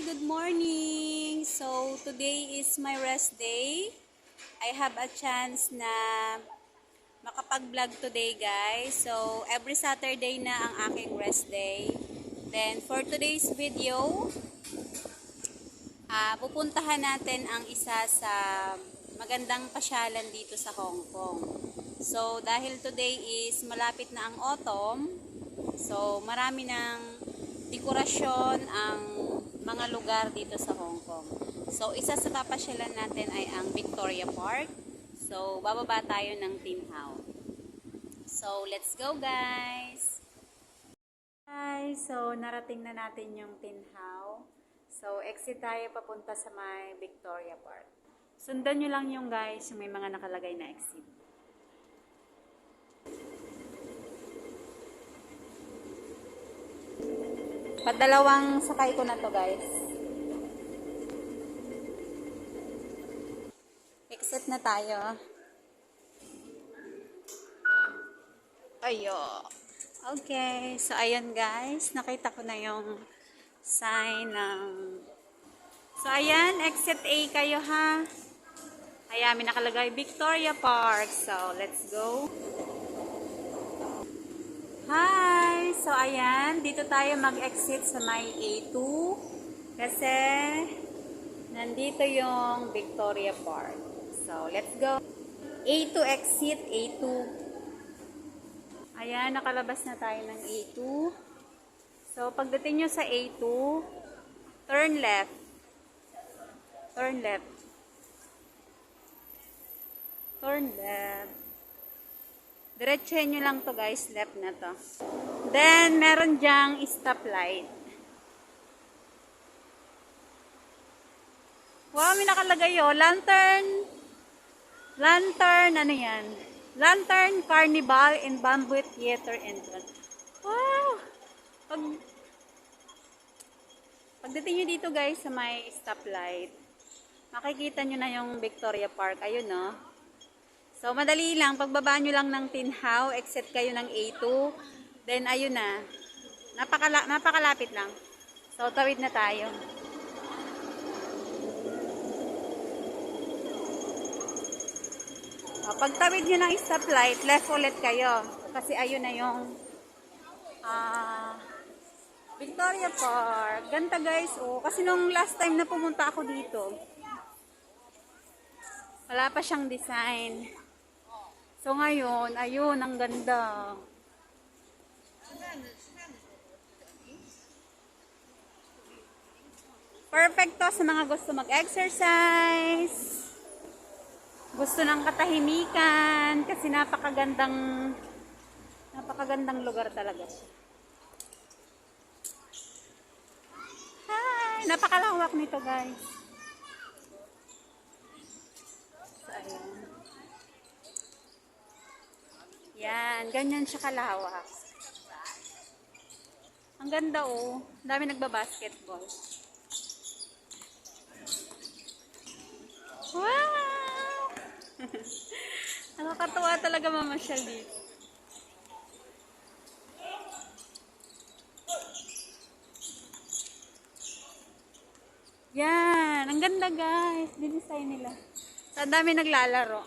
good morning! So, today is my rest day. I have a chance na makapag-vlog today, guys. So, every Saturday na ang aking rest day. Then, for today's video, pupuntahan natin ang isa sa magandang pasyalan dito sa Hong Kong. So, dahil today is malapit na ang autumn, so marami ng dekorasyon ang mga lugar dito sa Hong Kong. So, isa sa papasyalan natin ay ang Victoria Park. So, bababa tayo ng Tin Hau. So, let's go, guys! Guys, so narating na natin yung Tin Hau. So, exit tayo papunta sa may Victoria Park. Sundan nyo lang yung guys, yung may mga nakalagay na exit. Padalawang sakay ko na to, guys. Exit na tayo. Ayo. Okay, so ayan guys, nakita ko na yung sign ng... So ayan, exit A kayo ha. Ayan, may nakalagay Victoria Park. So, let's go. Hi! So ayan, dito tayo mag-exit sa may A2. Kasi, nandito yung Victoria Park. So, let's go. A2 exit, A2. Ayan, nakalabas na tayo ng A2. So, pagdating nyo sa A2, turn left. Turn left. Turn left. Diretsuhin nyo lang to guys, left na to. Then, meron dyang stoplight. Wow, may nakalagay yun. Lantern. Lantern, ano yan? Lantern Carnival in Bamboo Theater entrance. Wow! Pagdating nyo dito guys sa may stoplight, makikita nyo na yung Victoria Park. Ayun no. So, madali lang. Pagbaba nyo lang ng Tin Hau, exit kayo ng A2. Then, ayun na. Napakalapit lang. So, tawid na tayo. Pagtawid nyo ng stoplight, left ulit kayo. Kasi ayun na yung Victoria Park. Ganda guys. Oh, kasi nung last time na pumunta ako dito, wala pa siyang design. So ngayon, ayun, ang ganda. Perfect to sa mga gusto mag-exercise. Gusto ng katahimikan kasi napakagandang lugar talaga siya. Hi! Napakalawak nito guys. So, ayan. Yan, ganyan siya kalawak. Ang ganda oh. Dami nagbabasketball. Wow! Nakakatuwa talaga mamasyal dito. Yan, ang ganda guys. Dinesign nila. Sa dami naglalaro.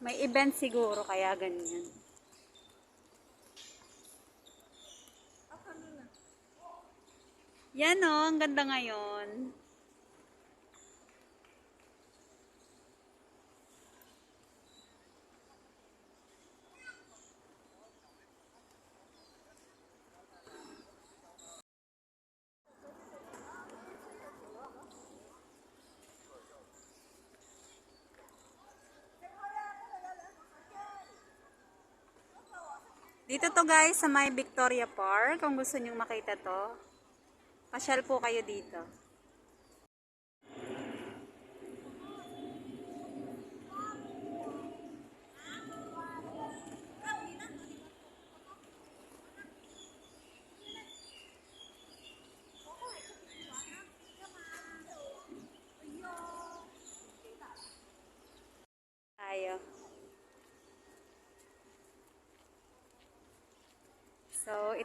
May event siguro kaya ganyan. Yan o, ang ganda ngayon. Dito to guys sa may Victoria Park. Kung gusto nyong makita to, pasyal po kayo dito.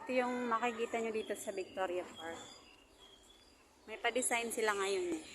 Ito yung makikita nyo dito sa Victoria Park. May pa-design sila ngayon eh.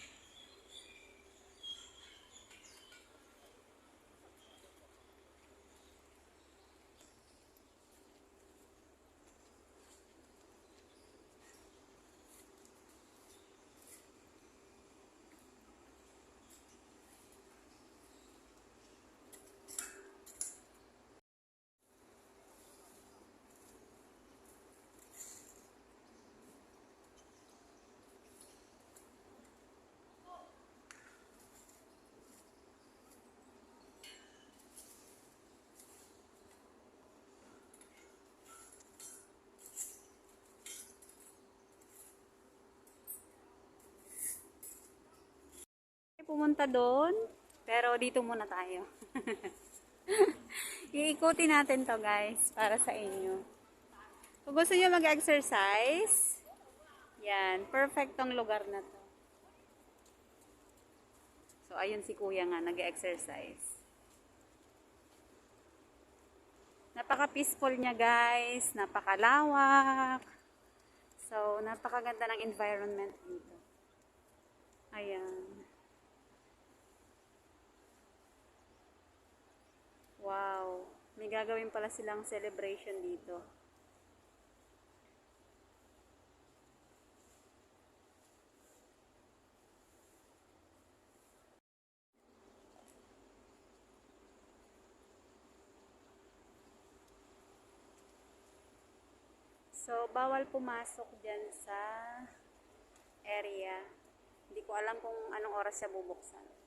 Pumunta doon, pero dito muna tayo. Iikutin natin to guys, para sa inyo. Kung gusto nyo mag-exercise, yan, perfect tong lugar na to. So, ayun si kuya nga, nag-exercise. Napaka-peaceful niya guys, napakalawak. So, napakaganda ng environment dito. Ayan. Wow. May gagawin pala silang celebration dito. So, bawal pumasok dyan sa area. Hindi ko alam kung anong oras siya bubuksan.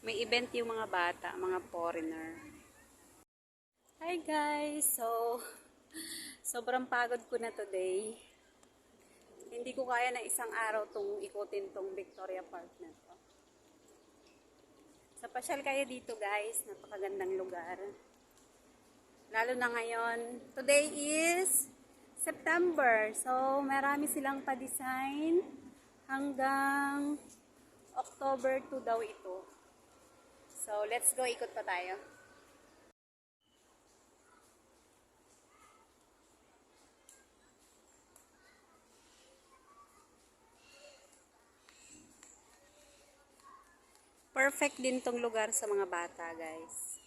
May event yung mga bata, mga foreigner. Hi guys! So, sobrang pagod ko na today. Hindi ko kaya na isang araw tong ikutin tong Victoria Park na to. Sa pasyal kayo dito guys, napakagandang lugar. Lalo na ngayon, today is September. So, marami silang pa-design hanggang October 2 daw ito. So, let's go, ikot pa tayo. Perfect din tong lugar sa mga bata, guys.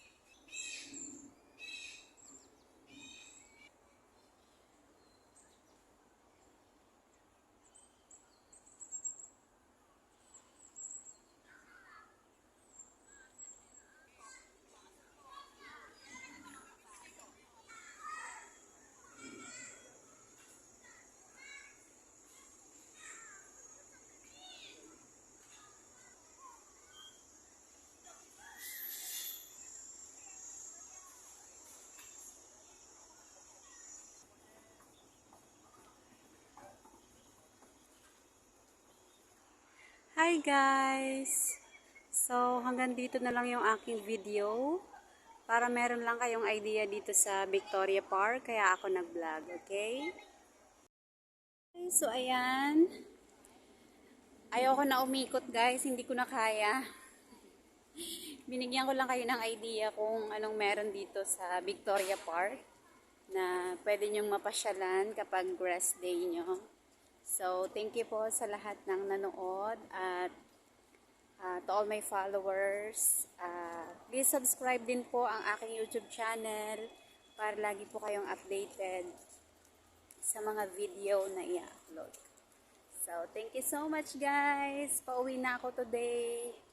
Hi guys! So hanggang dito na lang yung aking video para meron lang kayong idea dito sa Victoria Park kaya ako nag-vlog, okay? So ayan, ayoko na umikot guys, hindi ko na kaya. Binigyan ko lang kayo ng idea kung anong meron dito sa Victoria Park na pwede nyong mapasyalan kapag rest day nyo. So, thank you po sa lahat ng nanood at to all my followers. Please subscribe din po ang aking YouTube channel para lagi po kayong updated sa mga video na i-upload. So, thank you so much guys. Pauwi na ako today.